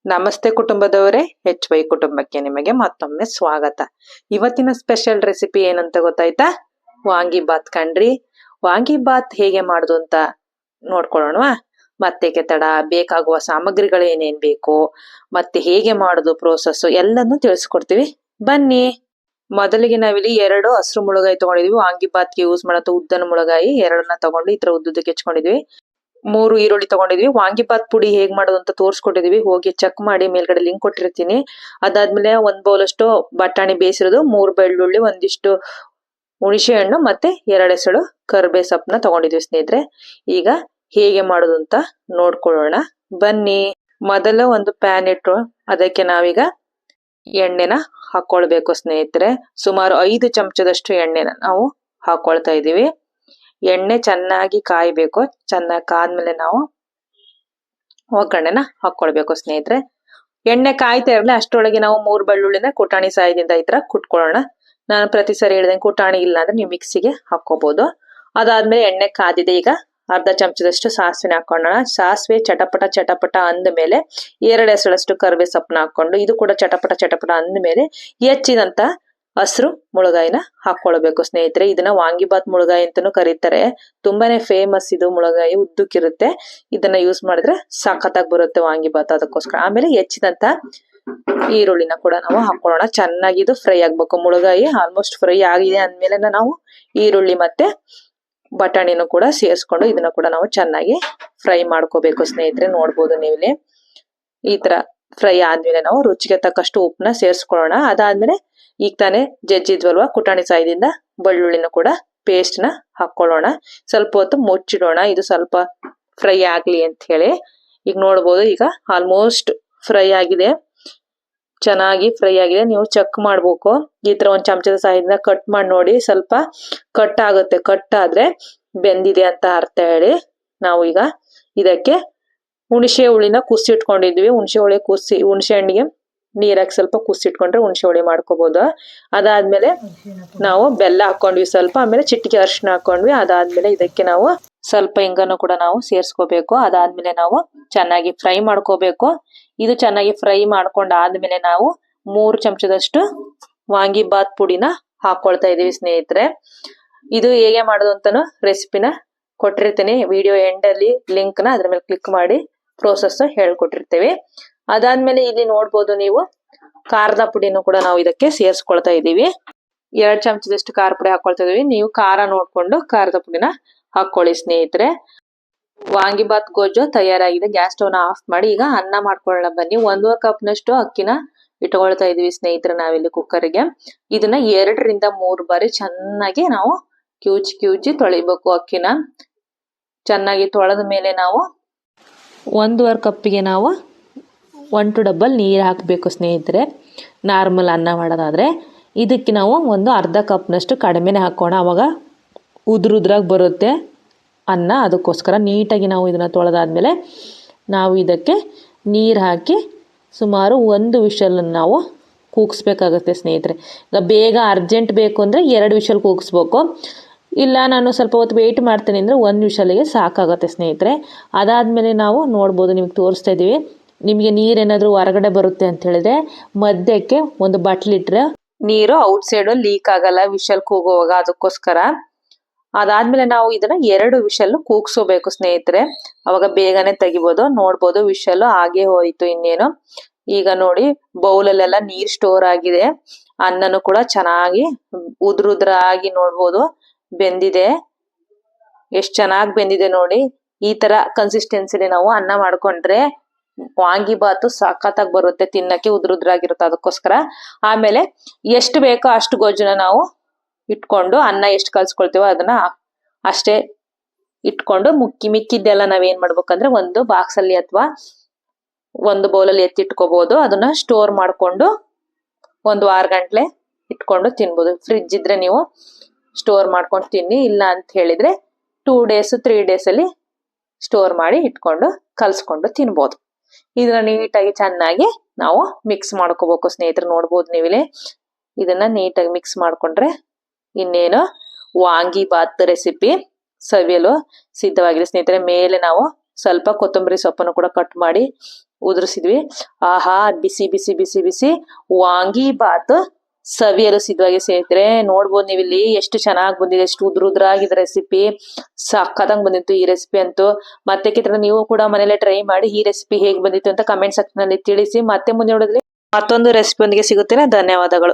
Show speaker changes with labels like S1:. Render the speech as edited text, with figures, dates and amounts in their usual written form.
S1: ನಮಸ್ತೆ ಕುಟುಂಬದವರೇ, HY ಕುಟುಂಬಕ್ಕೆ ನಿಮಗೆ ಮತ್ತೊಮ್ಮೆ ಸ್ವಾಗತ. ಇವತ್ತಿನ ಸ್ಪೆಷಲ್ ರೆಸಿಪಿ ಏನಂತ ಗೊತ್ತಾಯ್ತಾ? ವಾಂಗಿಬಾತ್ ಕಣ್ರಿ. ವಾಂಗಿಬಾತ್ ಹೇಗೆ ಮಾಡುದು ಅಂತ ನೋಡ್ಕೊಳ್ಳೋಣವಾ? ಮತ್ತೆ ತಡ ಬೇಕಾಗುವ ಸಾಮಗ್ರಿಗಳು ಏನೇನ್ ಬೇಕು, ಮತ್ತೆ ಹೇಗೆ ಮಾಡುದು ಪ್ರೋಸೆಸ್ ಎಲ್ಲಾನು ತಿಳಿಸ್ಕೊಡ್ತೀವಿ, ಬನ್ನಿ. ಮೊದಲಿಗೆ ನಾವಿಲ್ಲಿ 2 ಹಸಿರು ಮುಳಗಾಯಿ ತಗೊಂಡಿದ್ವಿ. ವಾಂಗಿಬಾತ್ಗೆ ಯೂಸ್ ಮಾಡೋ ಉದ್ದನ ಮುಳಗಾಯಿ 2ನ್ನ ತಗೊಂಡು ಈ ತರ ಉದ್ದಕ್ಕೆ ಹೆಚ್ಕೊಂಡಿದ್ವಿ. 3 ಈರುಳ್ಳಿ ತಗೊಂಡಿದ್ವಿ. ವಾಂಗಿಬಾತ್ ಪುಡಿ ಹೇಗ್ ಮಾಡೋದು ಅಂತ ತೋರ್ಸ್ಕೊಟ್ಟಿದೀವಿ, ಹೋಗಿ ಚೆಕ್ ಮಾಡಿ, ಮೇಲ್ಗಡೆ ಲಿಂಕ್ ಕೊಟ್ಟಿರ್ತೀನಿ. ಅದಾದ್ಮೇಲೆ 1 ಬೌಲ್ ಅಷ್ಟು ಬಟಾಣಿ ಬೇಯಿಸಿರೋದು, 3 ಬೆಳ್ಳುಳ್ಳಿ, ಒಂದಿಷ್ಟು ಹುಣಸೆ ಹಣ್ಣು, ಮತ್ತೆ 2 ಎಸಳು ಕರ್ಬೇ ಸೊಪ್ಪನ್ನ ತಗೊಂಡಿದ್ವಿ ಸ್ನೇಹಿತರೆ. ಈಗ ಹೇಗೆ ಮಾಡೋದು ಅಂತ ನೋಡ್ಕೊಳ್ಳೋಣ, ಬನ್ನಿ. ಮೊದಲ ಒಂದು ಪ್ಯಾನ್ ಇಟ್ಟು ಅದಕ್ಕೆ ನಾವೀಗ ಎಣ್ಣೆನ ಹಾಕೊಳ್ಬೇಕು ಸ್ನೇಹಿತರೆ. ಸುಮಾರು 5 ಚಮಚದಷ್ಟು ಎಣ್ಣೆನ ನಾವು ಹಾಕೊಳ್ತಾ ಇದೀವಿ. ಎಣ್ಣೆ ಚೆನ್ನಾಗಿ ಕಾಯ್ಬೇಕು. ಚೆನ್ನಾಗಿ ಕಾದ್ಮೇಲೆ ನಾವು ಒಗ್ಗರಣೆನ ಹಾಕೊಳ್ಬೇಕು ಸ್ನೇಹಿತರೆ. ಎಣ್ಣೆ ಕಾಯ್ತಾ ಇರಲಿ ಅಷ್ಟರೊಳಗೆ ನಾವು 3 ಬೆಳ್ಳುಳ್ಳಿನ ಕುಟಾಣಿ ಸಹಾಯದಿಂದ ಈ ತರ ಕುಟ್ಕೊಳ್ಳೋಣ. ನಾನು ಪ್ರತಿ ಸರಿ ಹೇಳಿದಂಗೆ ಕುಟಾಣಿ ಇಲ್ಲ ಅಂದ್ರೆ ನೀವು ಮಿಕ್ಸಿಗೆ ಹಾಕೋಬಹುದು. ಅದಾದ್ಮೇಲೆ ಎಣ್ಣೆ ಕಾದಿದೆ. ಈಗ ಅರ್ಧ ಚಮಚದಷ್ಟು ಸಾಸಿವೆ ಹಾಕೊಳ್ಳೋಣ. ಸಾಸಿವೆ ಚಟಪಟ ಅಂದ ಮೇಲೆ 2 ಎಸಳಷ್ಟು ಕರಿಬೇವು ಸೊಪ್ಪನ್ನ ಹಾಕೊಂಡು ಇದು ಕೂಡ ಚಟಪಟ ಅಂದ ಮೇಲೆ ಹೆಚ್ಚಿದಂತ ಹಸಿರು ಮುಳಗಾಯಿನ ಹಾಕೊಳ್ಬೇಕು ಸ್ನೇಹಿತರೆ. ಇದನ್ನ ವಾಂಗಿಬಾತ್ ಮುಳಗಾಯಿ ಅಂತಾನೂ ಕರೀತಾರೆ. ತುಂಬಾನೇ ಫೇಮಸ್ ಇದು ಮುಳಗಾಯಿ, ಉದ್ದಕ್ಕಿರುತ್ತೆ. ಇದನ್ನ ಯೂಸ್ ಮಾಡಿದ್ರೆ ಸಖತ್ತಾಗಿ ಬರುತ್ತೆ ವಾಂಗಿಬಾತ್, ಅದಕ್ಕೋಸ್ಕರ. ಆಮೇಲೆ ಹೆಚ್ಚಿದಂತ ಈರುಳ್ಳಿನ ಕೂಡ ನಾವು ಹಾಕೊಳ್ಳೋಣ. ಚೆನ್ನಾಗಿ ಇದು ಫ್ರೈ ಆಗ್ಬೇಕು. ಮುಳಗಾಯಿ ಆಲ್ಮೋಸ್ಟ್ ಫ್ರೈ ಆಗಿದೆ ಅಂದ್ಮೇಲೆ ನಾವು ಈರುಳ್ಳಿ ಮತ್ತೆ ಬಟಾಣಿನೂ ಕೂಡ ಸೇರಿಸ್ಕೊಂಡು ಇದನ್ನ ಕೂಡ ನಾವು ಚೆನ್ನಾಗಿ ಫ್ರೈ ಮಾಡ್ಕೋಬೇಕು ಸ್ನೇಹಿತರೆ. ನೋಡ್ಬೋದು ನೀವಿಲ್ಲಿ ಈ ತರ ಫ್ರೈ ಆದ್ಮೇಲೆ ನಾವು ರುಚಿಗೆ ತಕ್ಕಷ್ಟು ಉಪ್ಪನ್ನ ಸೇರಿಸ್ಕೊಳ್ಳೋಣ. ಅದಾದ್ಮೇಲೆ ಈಗ ತಾನೇ ಜಜ್ಜಿದ್ವಲ್ವಾ ಕುಟಾಣಿ ಸಹಾಯದಿಂದ ಬೆಳ್ಳುಳ್ಳಿನ ಕೂಡ ಪೇಸ್ಟ್ ನ ಹಾಕೊಳ್ಳೋಣ. ಸ್ವಲ್ಪ ಹೊತ್ತು ಮುಚ್ಚಿಡೋಣ, ಇದು ಸ್ವಲ್ಪ ಫ್ರೈ ಆಗ್ಲಿ ಅಂತ ಹೇಳಿ. ಈಗ ನೋಡ್ಬೋದು, ಈಗ ಆಲ್ಮೋಸ್ಟ್ ಫ್ರೈ ಆಗಿದೆ, ಚೆನ್ನಾಗಿ ಫ್ರೈ ಆಗಿದೆ. ನೀವು ಚೆಕ್ ಮಾಡ್ಬೇಕು. ಈ ತರ ಒಂದ್ ಚಮಚದ ಸಹಾಯದಿಂದ ಕಟ್ ಮಾಡಿ ನೋಡಿ. ಸ್ವಲ್ಪ ಕಟ್ ಆಗುತ್ತೆ, ಕಟ್ ಆದ್ರೆ ಬೆಂದಿದೆ ಅಂತ ಅರ್ಥ ಹೇಳಿ. ನಾವು ಈಗ ಇದಕ್ಕೆ ಹುಣಸೆ ಹುಳಿನ ಕುಸಿಟ್ಕೊಂಡಿದ್ವಿ. ಹುಣಸೆ ಹುಳಿ ಹುಣಸೆ ಹಣ್ಣಿಗೆ ನೀರಾಗಿ ಸ್ವಲ್ಪ ಕುಸಿಟ್ಕೊಂಡ್ರೆ ಹುಣಸೆ ಹುಳಿ ಮಾಡ್ಕೋಬಹುದು. ಅದಾದ್ಮೇಲೆ ನಾವು ಬೆಲ್ಲ ಹಾಕೊಂಡ್ವಿ ಸ್ವಲ್ಪ, ಆಮೇಲೆ ಚಿಟಿಕೆ ಅರಿಶಿನ ಹಾಕೊಂಡ್ವಿ. ಅದಾದ್ಮೇಲೆ ಇದಕ್ಕೆ ನಾವು ಸ್ವಲ್ಪ ಹಿಂಗನ್ನು ಕೂಡ ನಾವು ಸೇರ್ಸ್ಕೋಬೇಕು. ಅದಾದ್ಮೇಲೆ ನಾವು ಚೆನ್ನಾಗಿ ಫ್ರೈ ಮಾಡ್ಕೋಬೇಕು. ಇದು ಚೆನ್ನಾಗಿ ಫ್ರೈ ಮಾಡ್ಕೊಂಡಾದ್ಮೇಲೆ ನಾವು 3 ಚಮಚದಷ್ಟು ವಾಂಗಿಬಾತ್ ಪುಡಿನ ಹಾಕೊಳ್ತಾ ಇದೀವಿ ಸ್ನೇಹಿತರೆ. ಇದು ಹೇಗೆ ಮಾಡೋದು ಅಂತಾನು ರೆಸಿಪಿನ ಕೊಟ್ಟಿರ್ತೀನಿ ವಿಡಿಯೋ ಎಂಡ್ ಅಲ್ಲಿ, ಲಿಂಕ್ ನ ಅದ್ರ ಮೇಲೆ ಕ್ಲಿಕ್ ಮಾಡಿ ಪ್ರೋಸೆಸ್ ಹೇಳ್ಕೊಟ್ಟಿರ್ತೀವಿ. ಅದಾದ್ಮೇಲೆ ಇಲ್ಲಿ ನೋಡ್ಬೋದು ನೀವು ಖಾರದ ಪುಡಿನೂ ಕೂಡ ನಾವು ಇದಕ್ಕೆ ಸೇರಿಸ್ಕೊಳ್ತಾ ಇದೀವಿ. 2 ಚಮಚದಷ್ಟು ಖಾರ ಪುಡಿ ಹಾಕೊಳ್ತಾ ಇದೀವಿ. ನೀವು ಖಾರ ನೋಡ್ಕೊಂಡು ಖಾರದ ಪುಡಿನ ಹಾಕೊಳ್ಳಿ ಸ್ನೇಹಿತರೆ. ವಾಂಗಿಬಾತ್ ಗೊಜ್ಜು ತಯಾರಾಗಿದೆ. ಗ್ಯಾಸ್ ಸ್ಟವ್ ನ ಆಫ್ ಮಾಡಿ ಈಗ ಅನ್ನ ಮಾಡ್ಕೊಳ್ಳೋಣ ಬನ್ನಿ. 1 ಕಪ್ನಷ್ಟು ಅಕ್ಕಿನ ಇಟ್ಕೊಳ್ತಾ ಇದೀವಿ ಸ್ನೇಹಿತರೆ ನಾವಿಲ್ಲಿ ಕುಕ್ಕರ್ಗೆ. ಇದನ್ನ 2 ರಿಂದ 3 ಬಾರಿ ಚೆನ್ನಾಗಿ ನಾವು ಕಿವುಚಿ ತೊಳಿಬೇಕು. ಅಕ್ಕಿನ ಚೆನ್ನಾಗಿ ತೊಳೆದ ಮೇಲೆ ನಾವು 1.5 ಕಪ್ಪಿಗೆ ನಾವು 1 ಡಬ್ಬಲ್ ನೀರು ಹಾಕಬೇಕು ಸ್ನೇಹಿತರೆ. ನಾರ್ಮಲ್ ಅನ್ನ ಮಾಡೋದಾದ್ರೆ ಇದಕ್ಕೆ ನಾವು ಒಂದು ಅರ್ಧ ಕಪ್ನಷ್ಟು ಕಡಿಮೆನೆ ಹಾಕೋಣ, ಅವಾಗ ಉದ್ರಾಗಿ ಬರುತ್ತೆ ಅನ್ನ. ಅದಕ್ಕೋಸ್ಕರ ನೀಟಾಗಿ ನಾವು ಇದನ್ನ ತೊಳೆದಾದ್ಮೇಲೆ ನಾವು ಇದಕ್ಕೆ ನೀರು ಹಾಕಿ ಸುಮಾರು 1 ವಿಷಲ್ ನಾವು ಕೂಗಿಸ್ಬೇಕಾಗುತ್ತೆ ಸ್ನೇಹಿತರೆ. ಈಗ ಬೇಗ ಅರ್ಜೆಂಟ್ ಬೇಕು ಅಂದರೆ 2 ವಿಷಲ್ ಕೂಗಿಸ್ಬೇಕು. ಇಲ್ಲ ನಾನು ಸ್ವಲ್ಪ ಹೊತ್ತು ವೆಯ್ಟ್ ಮಾಡ್ತೀನಿ ಅಂದರೆ 1 ವಿಷಲ್ಗೆ ಸಾಕಾಗುತ್ತೆ ಸ್ನೇಹಿತರೆ. ಅದಾದಮೇಲೆ ನಾವು ನೋಡ್ಬೋದು, ನಿಮ್ಗೆ ತೋರಿಸ್ತಾ ಇದ್ದೀವಿ. ನಿಮಗೆ ನೀರೇನಾದರೂ ಹೊರಗಡೆ ಬರುತ್ತೆ ಅಂತ ಹೇಳಿದ್ರೆ ಮಧ್ಯಕ್ಕೆ ಒಂದು ಬಟ್ಲಿಟ್ರೆ ನೀರು ಔಟ್ಸೈಡು ಲೀಕ್ ಆಗಲ್ಲ ವಿಷಲ್ ಕೂಗುವಾಗ, ಅದಕ್ಕೋಸ್ಕರ. ಅದಾದ್ಮೇಲೆ ನಾವು ಇದನ್ನ 2 ವಿಷಲ್ ಕೂಗ್ಸೋಬೇಕು ಸ್ನೇಹಿತರೆ, ಅವಾಗ ಬೇಗನೆ ತೆಗಿಬೋದು. ನೋಡ್ಬೋದು ವಿಷಲ್ ಹಾಗೆ ಹೋಯ್ತು ಇನ್ನೇನು. ಈಗ ನೋಡಿ ಬೌಲಲ್ಲೆಲ್ಲ ನೀರ್ ಸ್ಟೋರ್ ಆಗಿದೆ. ಅನ್ನನೂ ಕೂಡ ಚೆನ್ನಾಗಿ ಉದ್ರಾಗಿ ನೋಡ್ಬೋದು ಬೆಂದಿದೆ. ಎಷ್ಟು ಚೆನ್ನಾಗಿ ಬೆಂದಿದೆ ನೋಡಿ. ಈ ತರ ಕನ್ಸಿಸ್ಟೆನ್ಸಿಲಿ ನಾವು ಅನ್ನ ಮಾಡ್ಕೊಂಡ್ರೆ ವಾಂಗಿಬಾತು ಸಖತ್ತಾಗಿ ಬರುತ್ತೆ, ತಿನ್ನಕ್ಕೆ ಉದ್ರಾಗಿರುತ್ತೆ. ಅದಕ್ಕೋಸ್ಕರ ಆಮೇಲೆ ಎಷ್ಟು ಬೇಕೋ ಅಷ್ಟು ಗೊಜ್ಜನ್ನ ನಾವು ಇಟ್ಕೊಂಡು, ಅನ್ನ ಎಷ್ಟು ಕಲ್ಸ್ಕೊಳ್ತೀವೋ ಅದನ್ನ ಅಷ್ಟೇ ಇಟ್ಕೊಂಡು ಮಿಕ್ಕಿದ್ದೆಲ್ಲ ನಾವೇನ್ ಮಾಡ್ಬೇಕಂದ್ರೆ ಒಂದು ಬಾಕ್ಸ್ ಅಲ್ಲಿ ಅಥವಾ ಒಂದು ಬೌಲಲ್ಲಿ ಎತ್ತಿಟ್ಕೋಬಹುದು. ಅದನ್ನ ಸ್ಟೋರ್ ಮಾಡ್ಕೊಂಡು 1 ವಾರ ಗಂಟ್ಲೆ ಇಟ್ಕೊಂಡು ತಿನ್ಬೋದು. ಫ್ರಿಡ್ಜ್ ಇದ್ರೆ ನೀವು ಸ್ಟೋರ್ ಮಾಡ್ಕೊಂಡು ತಿನ್ನಿ, ಇಲ್ಲ ಅಂತ ಹೇಳಿದ್ರೆ 2 ಡೇಸ್ 3 ಡೇಸ್ ಅಲ್ಲಿ ಸ್ಟೋರ್ ಮಾಡಿ ಇಟ್ಕೊಂಡು ಕಲ್ಸ್ಕೊಂಡು ತಿನ್ಬೋದು. ಇದನ್ನ ನೀಟಾಗಿ ಚೆನ್ನಾಗಿ ನಾವು ಮಿಕ್ಸ್ ಮಾಡ್ಕೋಬೇಕು ಸ್ನೇಹಿತರೆ. ನೋಡ್ಬೋದು ನೀವಿಲ್ಲಿ ಇದನ್ನ ನೀಟಾಗಿ ಮಿಕ್ಸ್ ಮಾಡ್ಕೊಂಡ್ರೆ ಇನ್ನೇನು ವಾಂಗಿಬಾತ್ ರೆಸಿಪಿ ಸವಿಯಲು ಸಿದ್ಧವಾಗಿದೆ ಸ್ನೇಹಿತರೆ. ಮೇಲೆ ನಾವು ಸ್ವಲ್ಪ ಕೊತ್ತಂಬರಿ ಸೊಪ್ಪನ್ನು ಕೂಡ ಕಟ್ ಮಾಡಿ ಉದುರಿಸಿದ್ವಿ. ಆಹಾ, ಬಿಸಿ ಬಿಸಿ ಬಿಸಿ ಬಿಸಿ ವಾಂಗಿ ಬಾತ್ ಸವಿಯಲು ಸಿದ್ಧವಾಗಿ ಸ್ನೇಹಿತರೆ. ನೋಡ್ಬೋದು ನೀವು ಇಲ್ಲಿ ಎಷ್ಟು ಚೆನ್ನಾಗಿ ಬಂದಿದೆ, ಎಷ್ಟು ಉದ್ರಾಗಿದೆ ರೆಸಿಪಿ. ಸಕ್ಕದಂಗ್ ಬಂದಿತ್ತು ಈ ರೆಸಿಪಿ ಅಂತೂ. ಮತ್ತೆ ನೀವು ಕೂಡ ಮನೇಲೆ ಟ್ರೈ ಮಾಡಿ ಈ ರೆಸಿಪಿ ಹೇಗೆ ಬಂದಿತ್ತು ಅಂತ ಕಮೆಂಟ್ ಸೆಕ್ಷನ್ ಅಲ್ಲಿ ತಿಳಿಸಿ. ಮತ್ತೆ ಮುಂದೆ ನೋಡಿದ್ರೆ ಮತ್ತೊಂದು ರೆಸಿಪಿ ಒಂದಿಗೆ ಸಿಗುತ್ತೇನೆ. ಧನ್ಯವಾದಗಳು.